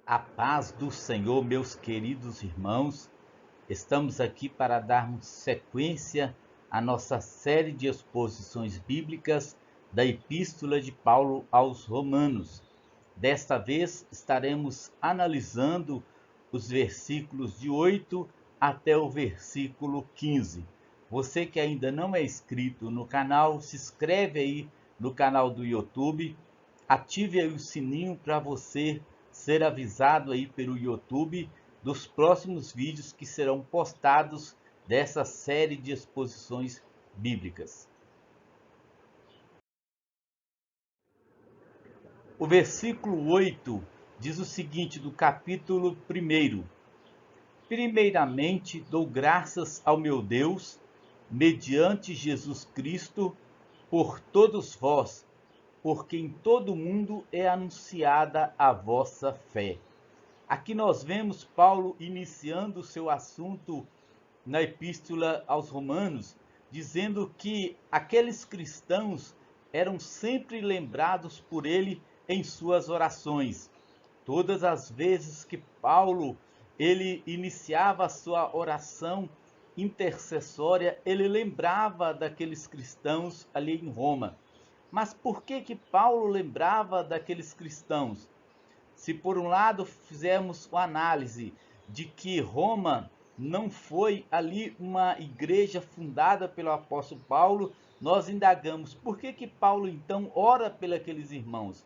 A paz do Senhor, meus queridos irmãos, estamos aqui para darmos sequência à nossa série de exposições bíblicas da Epístola de Paulo aos Romanos. Desta vez estaremos analisando os versículos de 8 até o versículo 15. Você que ainda não é inscrito no canal, se inscreve aí no canal do YouTube, ative aí o sininho para você ser avisado aí pelo YouTube dos próximos vídeos que serão postados dessa série de exposições bíblicas. O versículo 8 diz o seguinte do capítulo 1: Primeiramente dou graças ao meu Deus, mediante Jesus Cristo, por todos vós, porque em todo o mundo é anunciada a vossa fé. Aqui nós vemos Paulo iniciando o seu assunto na Epístola aos Romanos, dizendo que aqueles cristãos eram sempre lembrados por ele em suas orações. Todas as vezes que Paulo ele iniciava a sua oração intercessória, ele lembrava daqueles cristãos ali em Roma. Mas por que Paulo lembrava daqueles cristãos? Se por um lado fizermos uma análise de que Roma não foi ali uma igreja fundada pelo apóstolo Paulo, nós indagamos por que Paulo então ora pelos irmãos.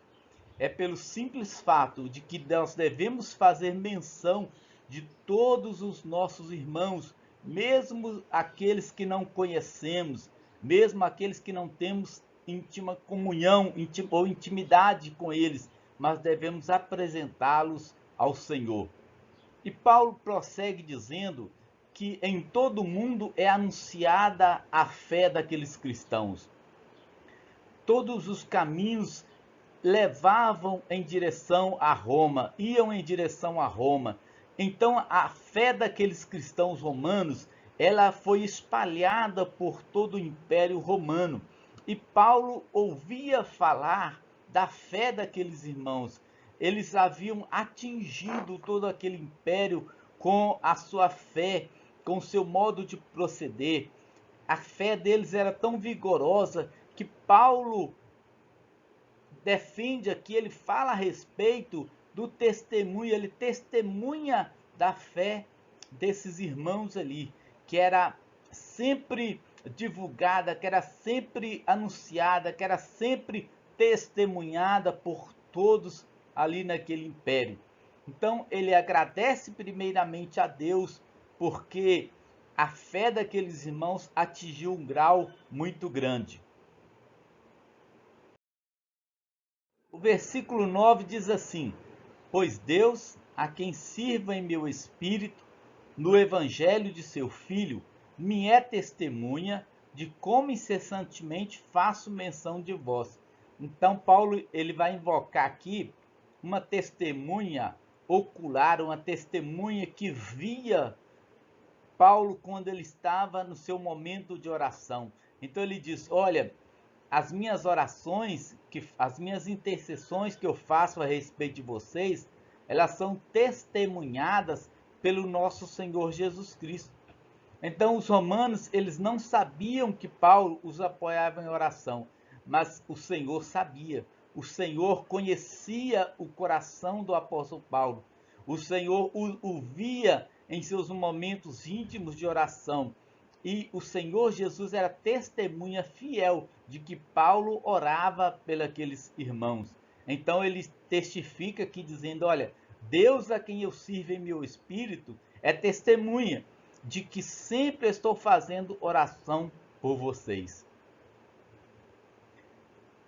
É pelo simples fato de que nós devemos fazer menção de todos os nossos irmãos, mesmo aqueles que não conhecemos, mesmo aqueles que não temos íntima comunhão ou intimidade com eles, mas devemos apresentá-los ao Senhor. E Paulo prossegue dizendo que em todo o mundo é anunciada a fé daqueles cristãos. Todos os caminhos levavam em direção a Roma, iam em direção a Roma. Então a fé daqueles cristãos romanos, ela foi espalhada por todo o Império Romano. E Paulo ouvia falar da fé daqueles irmãos. Eles haviam atingido todo aquele império com a sua fé, com o seu modo de proceder. A fé deles era tão vigorosa que Paulo defende aqui, ele fala a respeito do testemunho, ele testemunha da fé desses irmãos ali, que era sempre divulgada, que era sempre anunciada, que era sempre testemunhada por todos ali naquele império. Então ele agradece primeiramente a Deus, porque a fé daqueles irmãos atingiu um grau muito grande. O versículo 9 diz assim: Pois Deus, a quem sirvo em meu espírito, no evangelho de seu Filho, me é testemunha de como incessantemente faço menção de vós. Então Paulo ele vai invocar aqui uma testemunha ocular, uma testemunha que via Paulo quando ele estava no seu momento de oração. Então ele diz: olha, as minhas orações, as minhas intercessões que eu faço a respeito de vocês, elas são testemunhadas pelo nosso Senhor Jesus Cristo. Então os romanos, eles não sabiam que Paulo os apoiava em oração, mas o Senhor sabia. O Senhor conhecia o coração do apóstolo Paulo. O Senhor o via em seus momentos íntimos de oração. E o Senhor Jesus era testemunha fiel de que Paulo orava pelos irmãos. Então ele testifica aqui dizendo: olha, Deus a quem eu sirvo em meu espírito é testemunha de que sempre estou fazendo oração por vocês.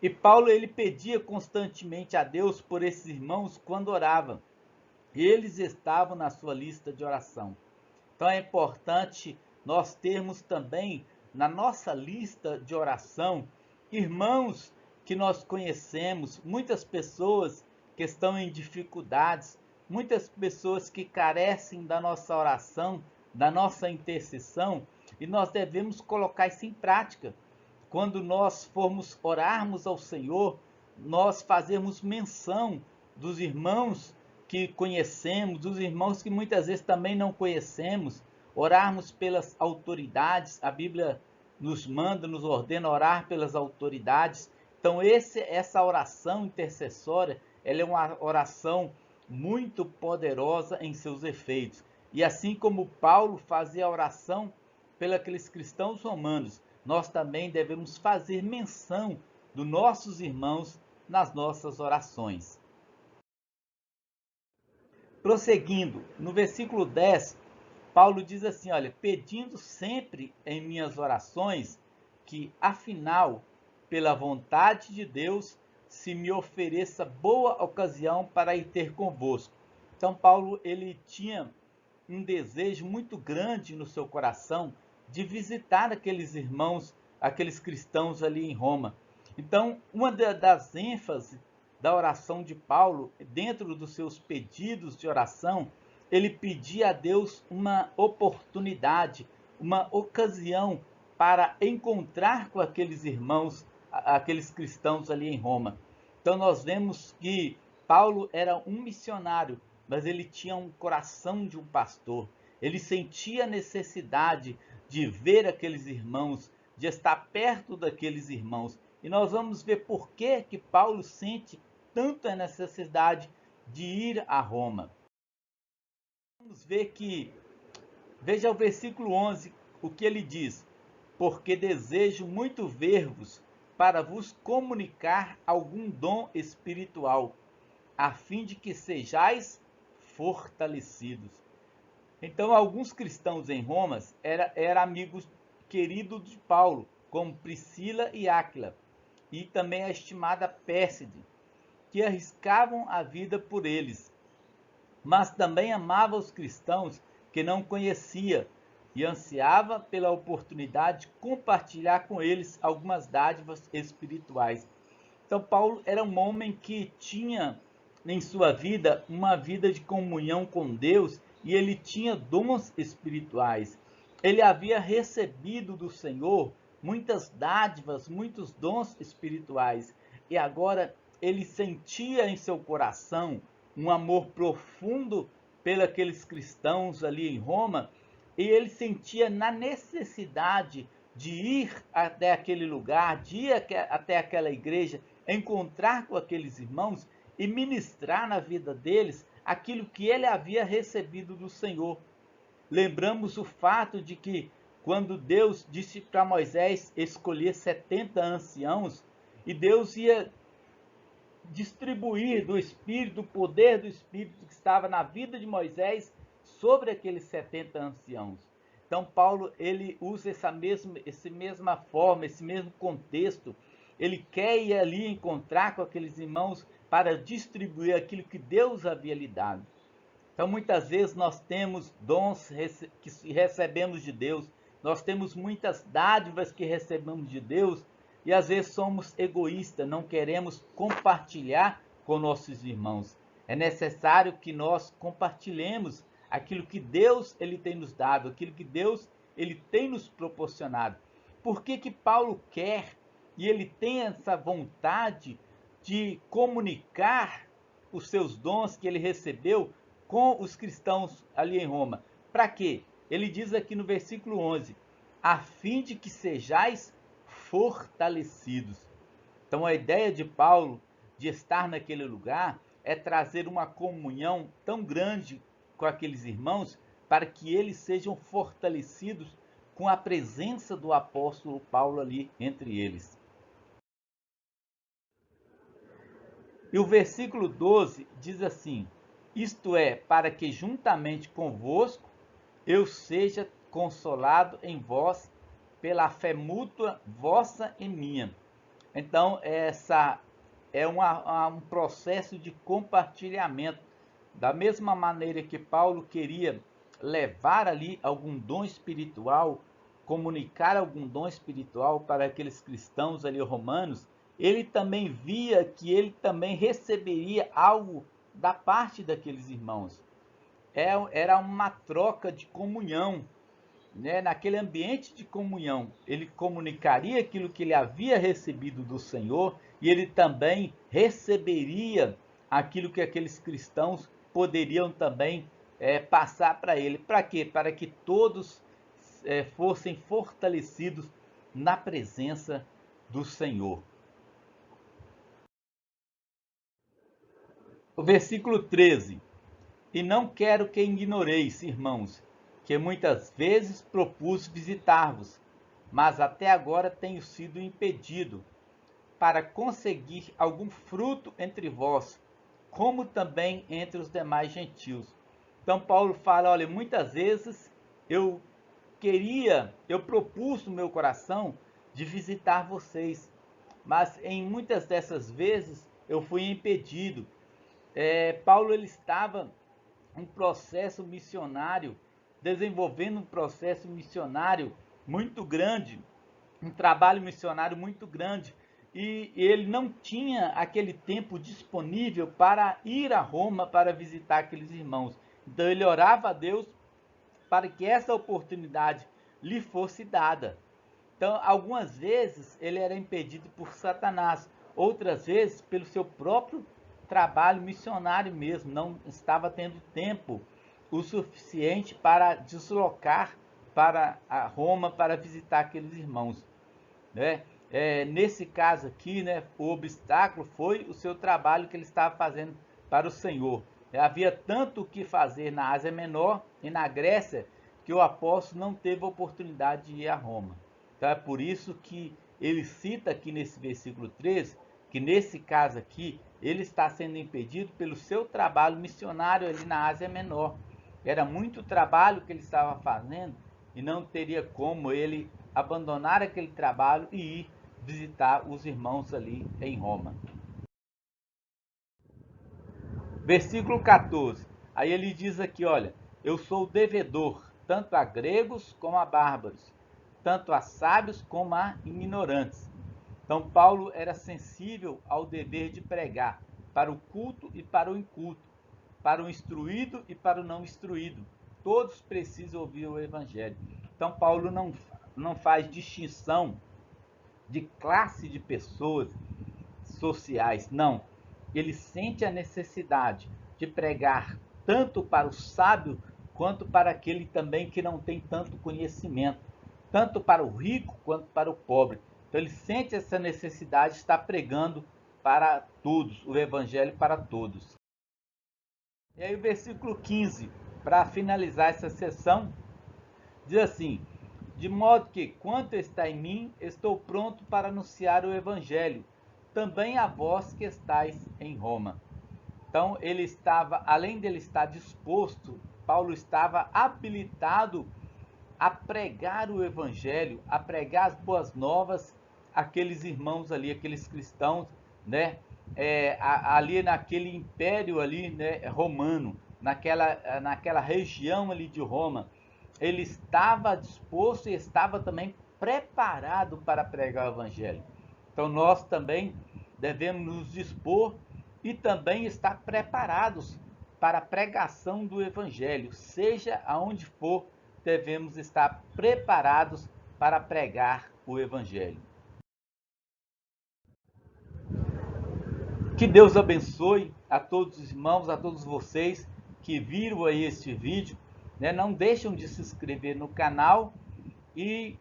E Paulo ele pedia constantemente a Deus por esses irmãos quando orava. Eles estavam na sua lista de oração. Então é importante nós termos também na nossa lista de oração irmãos que nós conhecemos, muitas pessoas que estão em dificuldades, muitas pessoas que carecem da nossa oração, da nossa intercessão, e nós devemos colocar isso em prática. Quando nós formos orarmos ao Senhor, nós fazemos menção dos irmãos que conhecemos, dos irmãos que muitas vezes também não conhecemos, orarmos pelas autoridades. A Bíblia nos manda, nos ordena orar pelas autoridades. Então essa oração intercessória, ela é uma oração muito poderosa em seus efeitos. E assim como Paulo fazia a oração pelos cristãos romanos, nós também devemos fazer menção dos nossos irmãos nas nossas orações. Prosseguindo, no versículo 10, Paulo diz assim, olha, pedindo sempre em minhas orações que, afinal, pela vontade de Deus, se me ofereça boa ocasião para ir ter convosco. Então, Paulo, ele tinha um desejo muito grande no seu coração de visitar aqueles irmãos, aqueles cristãos ali em Roma. Então, uma das ênfases da oração de Paulo, dentro dos seus pedidos de oração, ele pedia a Deus uma oportunidade, uma ocasião para encontrar com aqueles irmãos, aqueles cristãos ali em Roma. Então nós vemos que Paulo era um missionário, mas ele tinha um coração de um pastor. Ele sentia a necessidade de ver aqueles irmãos, de estar perto daqueles irmãos. E nós vamos ver por que Paulo sente tanto a necessidade de ir a Roma. Vamos ver que, veja o versículo 11, o que ele diz: porque desejo muito ver-vos, para vos comunicar algum dom espiritual, a fim de que sejais fortalecidos. Então, alguns cristãos em Roma eram amigos queridos de Paulo, como Priscila e Áquila, e também a estimada Pérside, que arriscavam a vida por eles, mas também amava os cristãos que não conhecia e ansiava pela oportunidade de compartilhar com eles algumas dádivas espirituais. Então, Paulo era um homem que tinha em sua vida uma vida de comunhão com Deus, e ele tinha dons espirituais. Ele havia recebido do Senhor muitas dádivas, muitos dons espirituais, e agora ele sentia em seu coração um amor profundo pelos cristãos ali em Roma, e ele sentia na necessidade de ir até aquele lugar, de ir até aquela igreja, encontrar com aqueles irmãos e ministrar na vida deles aquilo que ele havia recebido do Senhor. Lembramos o fato de que quando Deus disse para Moisés escolher 70 anciãos, e Deus ia distribuir do Espírito, do poder do Espírito que estava na vida de Moisés sobre aqueles 70 anciãos. Então Paulo, ele usa essa mesma forma, esse mesmo contexto. Ele quer ir ali encontrar com aqueles irmãos para distribuir aquilo que Deus havia lhe dado. Então muitas vezes nós temos dons que recebemos de Deus, nós temos muitas dádivas que recebemos de Deus, e às vezes somos egoístas, não queremos compartilhar com nossos irmãos. É necessário que nós compartilhemos aquilo que Deus ele tem nos dado, aquilo que Deus ele tem nos proporcionado. Por que Paulo quer e ele tem essa vontade de comunicar os seus dons que ele recebeu com os cristãos ali em Roma? Para quê? Ele diz aqui no versículo 11, a fim de que sejais fortalecidos. Então a ideia de Paulo de estar naquele lugar é trazer uma comunhão tão grande com aqueles irmãos, para que eles sejam fortalecidos com a presença do apóstolo Paulo ali entre eles. E o versículo 12 diz assim, isto é, para que juntamente convosco eu seja consolado em vós pela fé mútua vossa e minha. Então, essa é um processo de compartilhamento. Da mesma maneira que Paulo queria levar ali algum dom espiritual, comunicar algum dom espiritual para aqueles cristãos ali romanos, ele também via que ele também receberia algo da parte daqueles irmãos. Era uma troca de comunhão, né? Naquele ambiente de comunhão, ele comunicaria aquilo que ele havia recebido do Senhor, e ele também receberia aquilo que aqueles cristãos poderiam também passar para ele. Para quê? Para que todos fossem fortalecidos na presença do Senhor. O versículo 13. E não quero que ignoreis, irmãos, que muitas vezes propus visitar-vos, mas até agora tenho sido impedido, para conseguir algum fruto entre vós, como também entre os demais gentios. Então Paulo fala, olha, muitas vezes eu propus no meu coração de visitar vocês, mas em muitas dessas vezes eu fui impedido. Paulo ele estava um processo missionário, desenvolvendo um processo missionário muito grande, um trabalho missionário muito grande, e ele não tinha aquele tempo disponível para ir a Roma para visitar aqueles irmãos. Então ele orava a Deus para que essa oportunidade lhe fosse dada. Então, algumas vezes ele era impedido por Satanás, outras vezes pelo seu próprio trabalho missionário mesmo, não estava tendo tempo o suficiente para deslocar para a Roma para visitar aqueles irmãos, né? Nesse caso aqui, né, o obstáculo foi o seu trabalho que ele estava fazendo para o Senhor. Havia tanto o que fazer na Ásia Menor e na Grécia que o apóstolo não teve a oportunidade de ir a Roma. Então é por isso que ele cita aqui nesse versículo 13, que nesse caso aqui, ele está sendo impedido pelo seu trabalho missionário ali na Ásia Menor. Era muito trabalho que ele estava fazendo e não teria como ele abandonar aquele trabalho e ir visitar os irmãos ali em Roma. Versículo 14. Aí ele diz aqui, olha, eu sou devedor, tanto a gregos como a bárbaros, tanto a sábios como a ignorantes. Então Paulo era sensível ao dever de pregar para o culto e para o inculto, para o instruído e para o não instruído. Todos precisam ouvir o evangelho. Então Paulo não faz distinção de classe de pessoas sociais, não. Ele sente a necessidade de pregar tanto para o sábio quanto para aquele também que não tem tanto conhecimento, tanto para o rico quanto para o pobre. Então ele sente essa necessidade de estar pregando para todos, o evangelho para todos. E aí o versículo 15, para finalizar essa sessão, diz assim: de modo que, quanto está em mim, estou pronto para anunciar o evangelho, também a vós que estáis em Roma. Então ele estava, além dele estar disposto, Paulo estava habilitado a pregar o evangelho, a pregar as boas novas àqueles irmãos ali, aqueles cristãos, né? Ali naquele império ali, né, romano, naquela região ali de Roma. Ele estava disposto e estava também preparado para pregar o evangelho. Então nós também devemos nos dispor e também estar preparados para a pregação do evangelho, seja aonde for, devemos estar preparados para pregar o evangelho. Que Deus abençoe a todos os irmãos, a todos vocês que viram aí este vídeo, né? Não deixem de se inscrever no canal e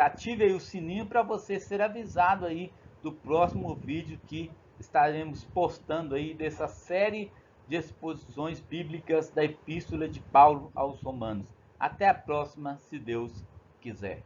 ative aí o sininho para você ser avisado aí do próximo vídeo que estaremos postando aí dessa série de exposições bíblicas da Epístola de Paulo aos Romanos. Até a próxima, se Deus quiser.